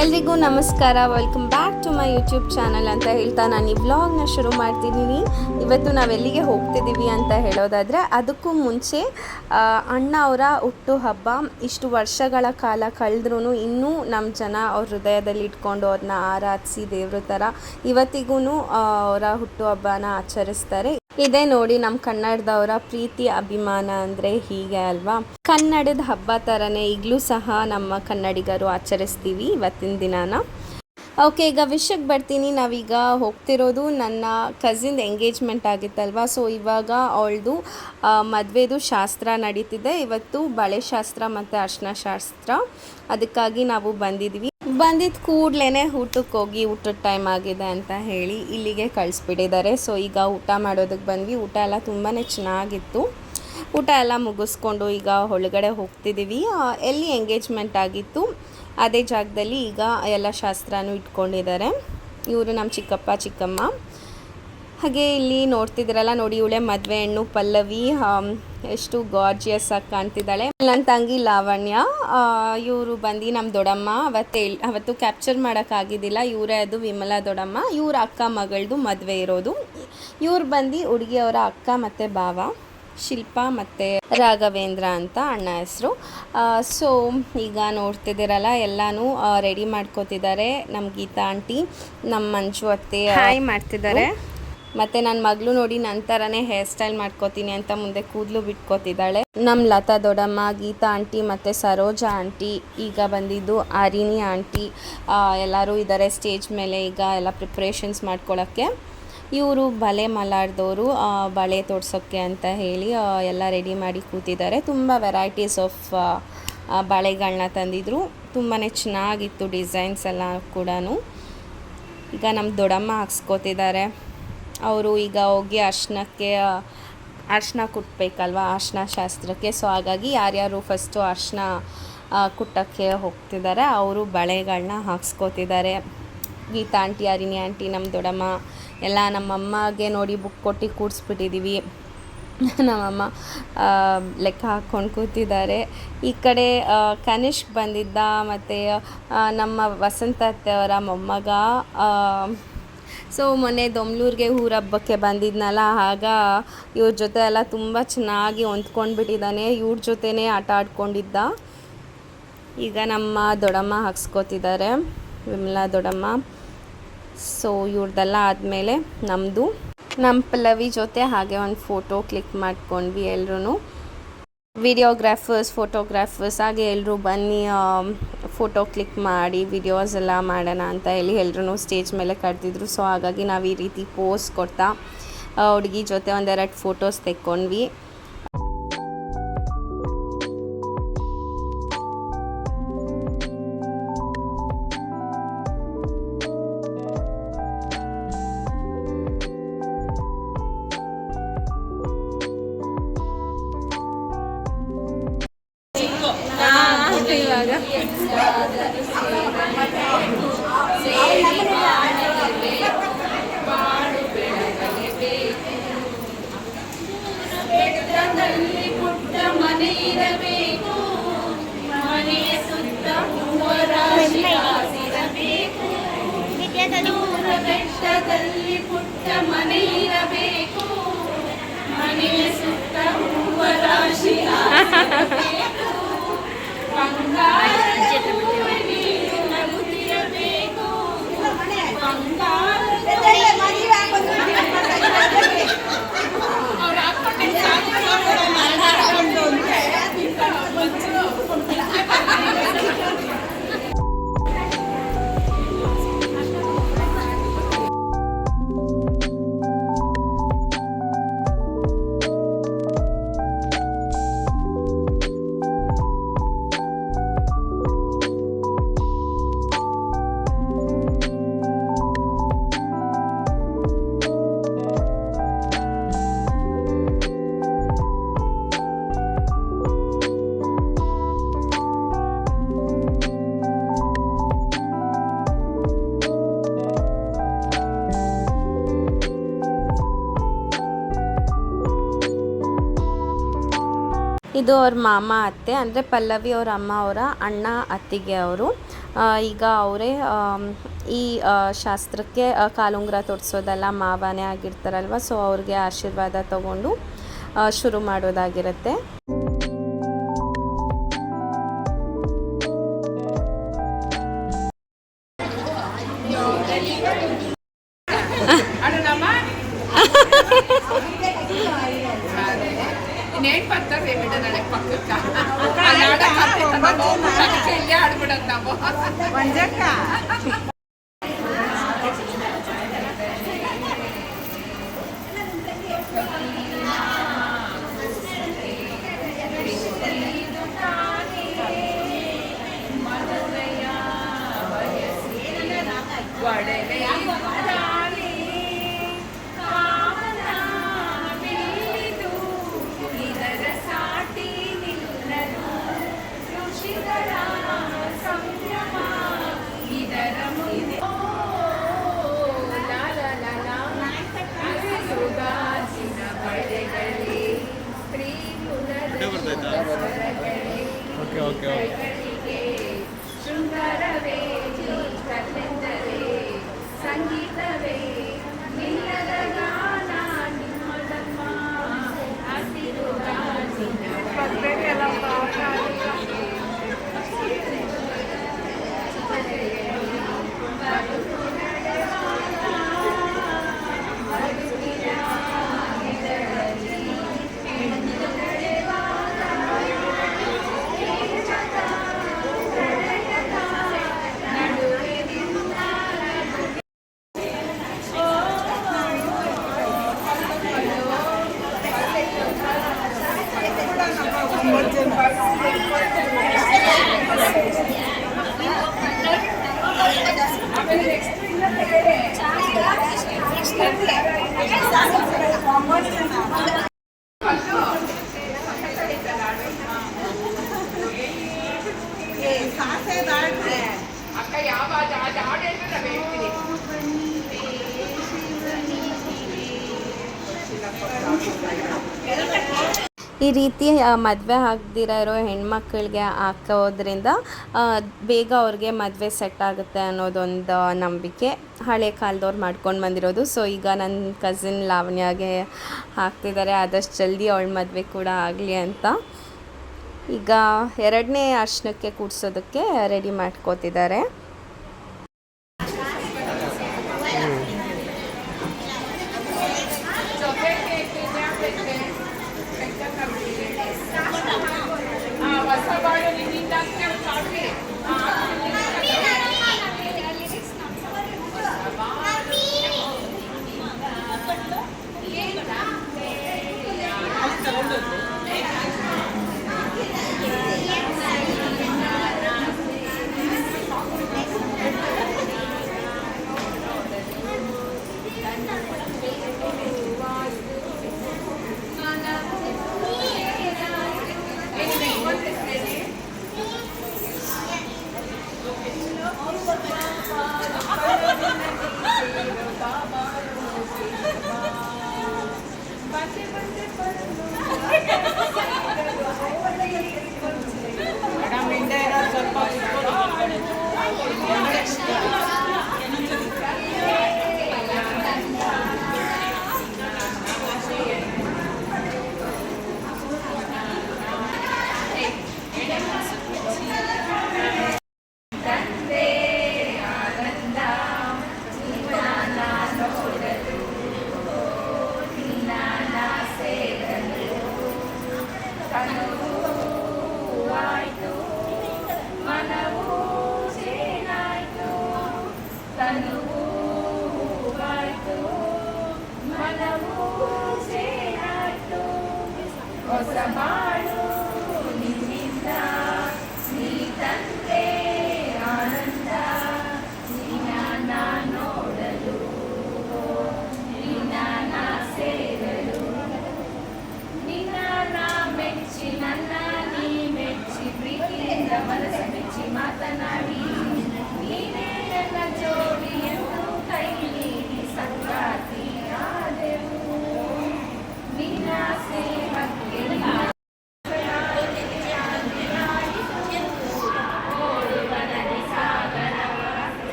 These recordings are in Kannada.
ಎಲ್ರಿಗೂ ನಮಸ್ಕಾರ, welcome back to my YouTube channel ಅಂತ ಹೇಳ್ತಾ ನಾನು ಈ ವ್ಲಾಗ್ನ ಶುರು ಮಾಡ್ತಿದ್ದೀನಿ. ಇವತ್ತು ನಾವೆಲ್ಲಿಗೆ ಹೋಗ್ತಿದ್ದೀವಿ ಅಂತ ಹೇಳೋದಾದರೆ, ಅದಕ್ಕೂ ಮುಂಚೆ ಅಣ್ಣ ಅವರ ಹುಟ್ಟುಹಬ್ಬ. ಇಷ್ಟು ವರ್ಷಗಳ ಕಾಲ ಕಳೆದ್ರೂ ಇನ್ನೂ ನಮ್ಮ ಜನ ಅವ್ರ ಹೃದಯದಲ್ಲಿ ಇಟ್ಕೊಂಡು ಅವ್ರನ್ನ ಆರಾಧಿಸಿ ದೇವ್ರ ಥರ ಇವತ್ತಿಗೂ ಅವರ ಹುಟ್ಟುಹಬ್ಬನ ಆಚರಿಸ್ತಾರೆ. ಇದೇ ನೋಡಿ ನಮ್ಮ ಕನ್ನಡದವರ ಪ್ರೀತಿ ಅಭಿಮಾನ ಅಂದರೆ ಹೀಗೆ ಅಲ್ವಾ. ಕನ್ನಡದ ಹಬ್ಬ ಥರನೇ ಈಗಲೂ ಸಹ ನಮ್ಮ ಕನ್ನಡಿಗರು ಆಚರಿಸ್ತೀವಿ ಇವತ್ತಿನ ದಿನಾನ. ಓಕೆ, ಈಗ ವಿಷಯಕ್ಕೆ ಬರ್ತೀನಿ. ನಾವೀಗ ಹೋಗ್ತಿರೋದು ನನ್ನ ಕಸಿನ್ದು ಎಂಗೇಜ್ಮೆಂಟ್ ಆಗಿತ್ತಲ್ವ. ಸೊ ಇವಾಗ ಅವಳದು ಮದುವೆದು ಶಾಸ್ತ್ರ ನಡೀತಿದೆ. ಇವತ್ತು ಬಳೆ ಶಾಸ್ತ್ರ ಮತ್ತು ಅರ್ಶಿನ ಶಾಸ್ತ್ರ. ಅದಕ್ಕಾಗಿ ನಾವು ಬಂದಿದ್ವಿ. ಬಂದಿದ್ದ ಕೂಡಲೇ ಊಟಕ್ಕೆ ಹೋಗಿ ಊಟದ ಟೈಮ್ ಆಗಿದೆ ಅಂತ ಹೇಳಿ ಇಲ್ಲಿಗೆ ಕಳಿಸ್ಬಿಟ್ಟಿದ್ದಾರೆ. ಸೊ ಈಗ ಊಟ ಮಾಡೋದಕ್ಕೆ ಬಂದ್ವಿ. ಊಟ ಎಲ್ಲ ತುಂಬಾ ಚೆನ್ನಾಗಿತ್ತು. ಊಟ ಎಲ್ಲ ಮುಗಿಸ್ಕೊಂಡು ಈಗ ಒಳಗಡೆ ಹೋಗ್ತಿದ್ದೀವಿ. ಎಲ್ಲಿ ಎಂಗೇಜ್ಮೆಂಟ್ ಆಗಿತ್ತು ಅದೇ ಜಾಗದಲ್ಲಿ ಈಗ ಎಲ್ಲ ಶಾಸ್ತ್ರನೂ ಇಟ್ಕೊಂಡಿದ್ದಾರೆ. ಇವರು ನಮ್ಮ ಚಿಕ್ಕಪ್ಪ ಚಿಕ್ಕಮ್ಮ. ಹಾಗೆ ಇಲ್ಲಿ ನೋಡ್ತಿದ್ದೀರಲ್ಲ ನೋಡಿ, ಇವಳೆ ಮದುವೆ ಹೆಣ್ಣು ಪಲ್ಲವಿ. ಎಷ್ಟು ಗಾರ್ಜಿಯಸ್ ಆಗಿ ಕಾಣ್ತಿದ್ದಾಳೆ. ನನ್ನ ತಂಗಿ ಲಾವಣ್ಯ. ಇವರು ಬಂದು ನಮ್ಮ ದೊಡ್ಡಮ್ಮ. ಅವತ್ತು ಕ್ಯಾಪ್ಚರ್ ಮಾಡೋಕ್ಕಾಗಿದ್ದಿಲ್ಲ. ಇವರೇ ಅದು ವಿಮಲಾ ದೊಡ್ಡಮ್ಮ. ಇವ್ರ ಅಕ್ಕ ಮಗಳದು ಮದುವೆ ಇರೋದು. ಇವ್ರು ಬಂದು ಹುಡುಗಿಯವರ ಅಕ್ಕ ಮತ್ತು ಭಾವ, ಶಿಲ್ಪಾ ಮತ್ತು ರಾಘವೇಂದ್ರ ಅಂತ ಅಣ್ಣ ಹೆಸರು. ಸೊ ಈಗ ನೋಡ್ತಿದ್ದೀರಲ್ಲ, ಎಲ್ಲನೂ ರೆಡಿ ಮಾಡ್ಕೋತಿದ್ದಾರೆ. ನಮ್ಮ ಗೀತಾ ಆಂಟಿ, ನಮ್ಮ ಮಂಜು ಅತ್ತೆ ಹಾಯ್ ಮಾಡ್ತಿದ್ದಾರೆ. ಮತ್ತು ನನ್ನ ಮಗಳು ನೋಡಿ ನನ್ನ ಥರನೇ ಹೇರ್ ಸ್ಟೈಲ್ ಮಾಡ್ಕೋತೀನಿ ಅಂತ ಮುಂದೆ ಕೂದಲು ಬಿಟ್ಕೋತಿದ್ದಾಳೆ. ನಮ್ಮ ಲತಾ ದೊಡ್ಡಮ್ಮ, ಗೀತಾ ಆಂಟಿ ಮತ್ತು ಸರೋಜಾ ಆಂಟಿ, ಈಗ ಬಂದಿದ್ದು ಆರಿನಿ ಆಂಟಿ ಎಲ್ಲರೂ ಇದ್ದಾರೆ ಸ್ಟೇಜ್ ಮೇಲೆ. ಈಗ ಎಲ್ಲ ಪ್ರಿಪ್ರೇಷನ್ಸ್ ಮಾಡ್ಕೊಳ್ಳೋಕ್ಕೆ. ಇವರು ಬಳೆ ಮಲಾಡ್ದವರು, ಬಳೆ ತೋಡ್ಸೋಕ್ಕೆ ಅಂತ ಹೇಳಿ ಎಲ್ಲ ರೆಡಿ ಮಾಡಿ ಕೂತಿದ್ದಾರೆ. ತುಂಬ ವೆರೈಟೀಸ್ ಆಫ್ ಬಳೆಗಳನ್ನ ತಂದಿದ್ರು. ತುಂಬಾ ಚೆನ್ನಾಗಿತ್ತು ಡಿಸೈನ್ಸ್ ಎಲ್ಲ ಕೂಡ. ಈಗ ನಮ್ಮ ದೊಡ್ಡಮ್ಮ ಹಾಕ್ಸ್ಕೋತಿದ್ದಾರೆ. ಅವರು ಈಗ ಹೋಗಿ ಅರ್ಶಿನ ಕುಟ್ಟಬೇಕಲ್ವ, ಅರ್ಶಿನ ಶಾಸ್ತ್ರಕ್ಕೆ. ಸೊ ಹಾಗಾಗಿ ಯಾರ್ಯಾರು ಫಸ್ಟು ಅರ್ಶಿನ ಕುಟ್ಟಕ್ಕೆ ಹೋಗ್ತಿದ್ದಾರೆ ಅವರು ಬಳೆಗಳನ್ನ ಹಾಕ್ಸ್ಕೋತಿದ್ದಾರೆ. ಗೀತಾ ಆಂಟಿ, ಅರಿನಿ ಆಂಟಿ, ನಮ್ಮ ದೊಡ್ಡಮ್ಮ ಎಲ್ಲ. ನಮ್ಮಮ್ಮಗೆ ನೋಡಿ ಬುಕ್ ಕೊಟ್ಟು ಕೂಡಿಸ್ಬಿಟ್ಟಿದ್ದೀವಿ. ನಮ್ಮಮ್ಮ ಲೆಕ್ಕ ಹಾಕ್ಕೊಂಡು ಕೂತಿದ್ದಾರೆ. ಈ ಕಡೆ ಕನಿಷ್ಕ್ ಬಂದಿದ್ದ, ಮತ್ತು ನಮ್ಮ ವಸಂತ ಅತ್ತೆಯವರ ಮೊಮ್ಮಗ. ಸೊ ಮೊನ್ನೆ ದೊಮ್ಲೂರಿಗೆ ಊರಹಬ್ಬಕ್ಕೆ ಬಂದಿದ್ನಲ್ಲ, ಆಗ ಇವ್ರ ಜೊತೆ ಎಲ್ಲ ತುಂಬ ಚೆನ್ನಾಗಿ ಹೊಂದ್ಕೊಂಡ್ಬಿಟ್ಟಿದ್ದಾನೆ. ಇವ್ರ ಜೊತೆನೇ ಆಟ ಆಡ್ಕೊಂಡಿದ್ದ. ಈಗ ನಮ್ಮ ದೊಡ್ಡಮ್ಮ ಹಾಕ್ಸ್ಕೋತಿದ್ದಾರೆ, ವಿಮಲಾ ದೊಡ್ಡಮ್ಮ. ಸೊ ಇವ್ರದ್ದೆಲ್ಲ ಆದಮೇಲೆ ನಮ್ಮದು, ನಮ್ಮ ಪಲ್ಲವಿ ಜೊತೆ ಹಾಗೆ ಒಂದು ಫೋಟೋ ಕ್ಲಿಕ್ ಮಾಡ್ಕೊಂಡ್ವಿ ಎಲ್ಲರೂ. ವಿಡಿಯೋಗ್ರಾಫರ್ಸ್, ಫೋಟೋಗ್ರಾಫರ್ಸ್ ಹಾಗೆ ಎಲ್ಲರೂ ಬನ್ನಿ ಫೋಟೋ ಕ್ಲಿಕ್ ಮಾಡಿ ವಿಡಿಯೋಸ್ ಎಲ್ಲ ಮಾಡೋಣ ಅಂತ ಹೇಳಿ ಎಲ್ಲರೂ ಸ್ಟೇಜ್ ಮೇಲೆ ಕರೆದಿದ್ರು. ಸೊ ಹಾಗಾಗಿ ನಾವು ಈ ರೀತಿ ಪೋಸ್ ಕೊಡ್ತಾ ಹುಡುಗಿ ಜೊತೆ ಒಂದೆರಡು ಫೋಟೋಸ್ ತೆಕ್ಕೊಂಡ್ವಿ. ಇವಾಗ ಪುಟ್ಟ ಮನೆ ಇರಬೇಕು, ಮನೆಯ ಸುತ್ತ ಇರಬೇಕು. ದೂರ ಬೆಟ್ಟದಲ್ಲಿ ಪುಟ್ಟ ಮನೆ ಇರಬೇಕು, ಮನೆಯ ಸುತ್ತ ಹೂವ ರಾಶಿ ನಗುತ್ತಿರಬೇಕು. ಇದು ಅವ್ರ ಮಾಮ ಅತ್ತೆ, ಅಂದರೆ ಪಲ್ಲವಿ ಅವ್ರ ಅಮ್ಮ ಅವರ ಅಣ್ಣ ಅತ್ತಿಗೆ ಅವರು. ಈಗ ಅವರೇ ಈ ಶಾಸ್ತ್ರಕ್ಕೆ ಕಾಲುಂಗುರ ತೊಡಿಸೋದೆಲ್ಲ ಮಾವನೇ ಆಗಿರ್ತಾರಲ್ವ, ಸೊ ಅವ್ರಿಗೆ ಆಶೀರ್ವಾದ ತಗೊಂಡು ಶುರು ಮಾಡೋದಾಗಿರುತ್ತೆ. ಈ ರೀತಿ ಮದುವೆ ಆಗದಿರೋ ಹೆಣ್ಮಕ್ಳಿಗೆ ಹಾಕೋದ್ರಿಂದ ಬೇಗ ಅವ್ರಿಗೆ ಮದುವೆ ಸೆಟ್ ಆಗುತ್ತೆ ಅನ್ನೋದೊಂದು ನಂಬಿಕೆ ಹಳೆ ಕಾಲದವ್ರು ಮಾಡ್ಕೊಂಡು ಬಂದಿರೋದು. ಸೊ ಈಗ ನನ್ನ ಕಸಿನ್ ಲಾವಣ್ಯಗೆ ಹಾಕ್ತಿದ್ದಾರೆ, ಆದಷ್ಟು ಜಲ್ದಿ ಅವಳ ಮದುವೆ ಕೂಡ ಆಗಲಿ ಅಂತ. ಈಗ 2ನೇ ಅರ್ಶನಕ್ಕೆ ಕೂಡ್ಸೋದಕ್ಕೆ ರೆಡಿ ಮಾಡ್ಕೋತಿದ್ದಾರೆ. ಮನವೂ ಸೇನಾಯ್ತು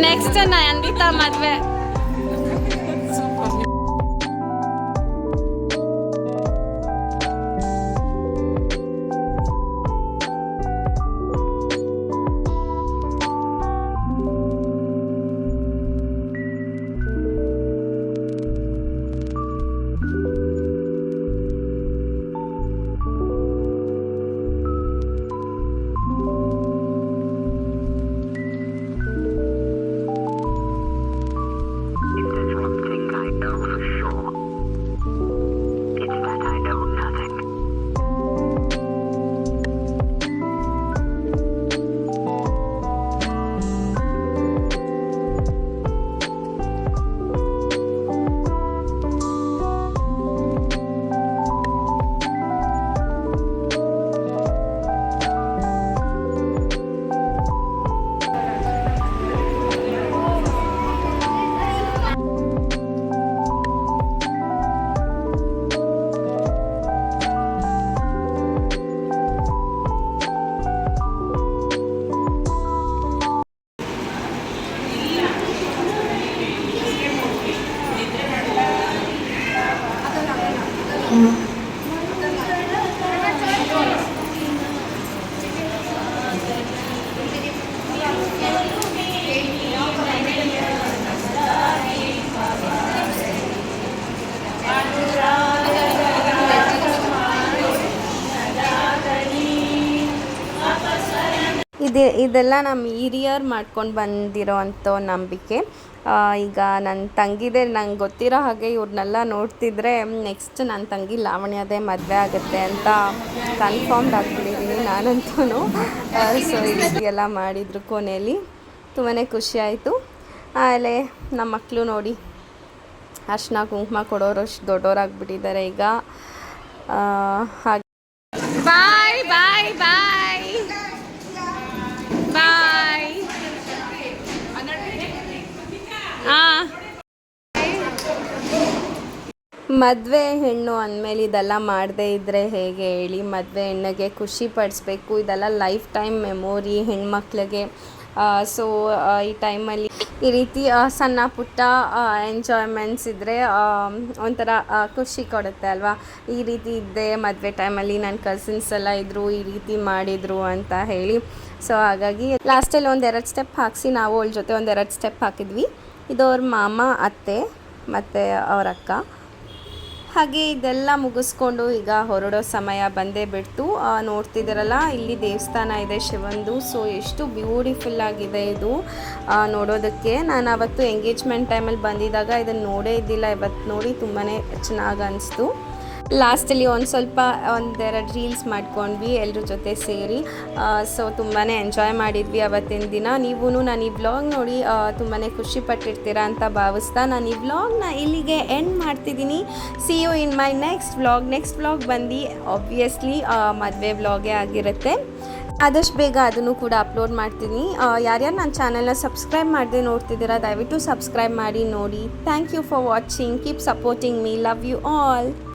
ನೆಕ್ಸ್ಟ್ ನಂದಿತಾ ಮದ್ವೆ. ಇದೆಲ್ಲ ನಮ್ಮ ಹಿರಿಯರು ಮಾಡ್ಕೊಂಡು ಬಂದಿರೋ ಅಂಥ ನಂಬಿಕೆ. ಈಗ ನನ್ನ ತಂಗಿದೇ ನಂಗೆ ಗೊತ್ತಿರೋ ಹಾಗೆ ಇವ್ರನ್ನೆಲ್ಲ ನೋಡ್ತಿದ್ರೆ ನೆಕ್ಸ್ಟ್ ನನ್ನ ತಂಗಿ ಲಾವಣ್ಯದೇ ಮದುವೆ ಆಗುತ್ತೆ ಅಂತ ಕನ್ಫರ್ಮ್ಡ್ ಆಗಿಬಿಟ್ಟಿದ್ದೀನಿ ನಾನಂತೂ. ಸೊ ಈ ರೀತಿ ಎಲ್ಲ ಮಾಡಿದ್ರು ಕೊನೆಯಲ್ಲಿ ತುಂಬಾ ಖುಷಿ ಆಯಿತು. ಆಮೇಲೆ ನಮ್ಮ ಮಕ್ಕಳು ನೋಡಿ ಅರ್ಶಿನ ಕುಂಕುಮ ಕೊಡೋರು ಅಷ್ಟು ದೊಡ್ಡವರಾಗ್ಬಿಟ್ಟಿದ್ದಾರೆ ಈಗ. ಹಾಗೆ ಬಾಯ್ ಬಾಯ್ ಬಾಯ್ ಬಾಯ್. ಮದುವೆ ಹೆಣ್ಣು ಅಂದಮೇಲೆ ಇದೆಲ್ಲ ಮಾಡದೇ ಇದ್ದರೆ ಹೇಗೆ ಹೇಳಿ? ಮದುವೆ ಹೆಣ್ಣಿಗೆ ಖುಷಿ ಪಡಿಸ್ಬೇಕು, ಇದೆಲ್ಲ ಲೈಫ್ ಟೈಮ್ ಮೆಮೊರಿ ಹೆಣ್ಮಕ್ಳಿಗೆ. ಸೊ ಈ ಟೈಮಲ್ಲಿ ಈ ರೀತಿ ಸಣ್ಣ ಪುಟ್ಟ ಎಂಜಾಯ್ಮೆಂಟ್ಸ್ ಇದ್ದರೆ ಒಂಥರ ಖುಷಿ ಕೊಡುತ್ತೆ ಅಲ್ವಾ? ಈ ರೀತಿ ಇದ್ದೆ ಮದುವೆ ಟೈಮಲ್ಲಿ ನನ್ನ ಕಸಿನ್ಸ್ ಎಲ್ಲ ಇದ್ದರು, ಈ ರೀತಿ ಮಾಡಿದರು ಅಂತ ಹೇಳಿ. ಸೊ ಹಾಗಾಗಿ ಲಾಸ್ಟಲ್ಲಿ ಒಂದೆರಡು ಸ್ಟೆಪ್ ಹಾಕಿಸಿ ನಾವು ಅವಳ ಜೊತೆ ಒಂದೆರಡು ಸ್ಟೆಪ್ ಹಾಕಿದ್ವಿ. ಇದು ಅವ್ರ ಮಾಮ, ಅತ್ತೆ ಮತ್ತು ಅವ್ರ ಅಕ್ಕ. ಹಾಗೆ ಇದೆಲ್ಲ ಮುಗಿಸ್ಕೊಂಡು ಈಗ ಹೊರಡೋ ಸಮಯ ಬಂದೇ ಬಿಡ್ತು. ನೋಡ್ತಿದ್ದೀರಲ್ಲ, ಇಲ್ಲಿ ದೇವಸ್ಥಾನ ಇದೆ ಶಿವಂದು. ಸೊ ಎಷ್ಟು ಬ್ಯೂಟಿಫುಲ್ ಆಗಿದೆ ಇದು ನೋಡೋದಕ್ಕೆ. ನಾನು ಅವತ್ತು ಎಂಗೇಜ್ಮೆಂಟ್ ಟೈಮಲ್ಲಿ ಬಂದಿದ್ದಾಗ ಇದನ್ನು ನೋಡೇ ಇದ್ದಿಲ್ಲ, ಇವತ್ತು ನೋಡಿ ತುಂಬಾ ಚೆನ್ನಾಗಿ ಅನಿಸ್ತು. ಲಾಸ್ಟಲ್ಲಿ ಒಂದೆರಡು ರೀಲ್ಸ್ ಮಾಡ್ಕೊಂಡ್ವಿ ಎಲ್ಲರ ಜೊತೆ ಸೇರಿ. ಸೊ ತುಂಬಾ ಎಂಜಾಯ್ ಮಾಡಿದ್ವಿ ಅವತ್ತಿನ ದಿನ. ನೀವೂ ನಾನು ಈ ವ್ಲಾಗ್ ನೋಡಿ ತುಂಬಾ ಖುಷಿ ಪಟ್ಟಿರ್ತೀರ ಅಂತ ಭಾವಿಸ್ತಾ ನಾನು ಈ ವ್ಲಾಗ್ನ ಇಲ್ಲಿಗೆ ಎಂಡ್ ಮಾಡ್ತಿದ್ದೀನಿ. See you in my next vlog ಬಂದು ಆಬ್ವಿಯಸ್ಲಿ ಮದುವೆ ವ್ಲಾಗೇ ಆಗಿರುತ್ತೆ. ಆದಷ್ಟು ಬೇಗ ಅದನ್ನು ಕೂಡ ಅಪ್ಲೋಡ್ ಮಾಡ್ತೀನಿ. ಯಾರ್ಯಾರು ನನ್ನ ಚಾನಲ್ನ ಸಬ್ಸ್ಕ್ರೈಬ್ ಮಾಡದೆ ನೋಡ್ತಿದ್ದೀರಾ ದಯವಿಟ್ಟು ಸಬ್ಸ್ಕ್ರೈಬ್ ಮಾಡಿ ನೋಡಿ. Thank you for watching. Keep supporting me. Love you all.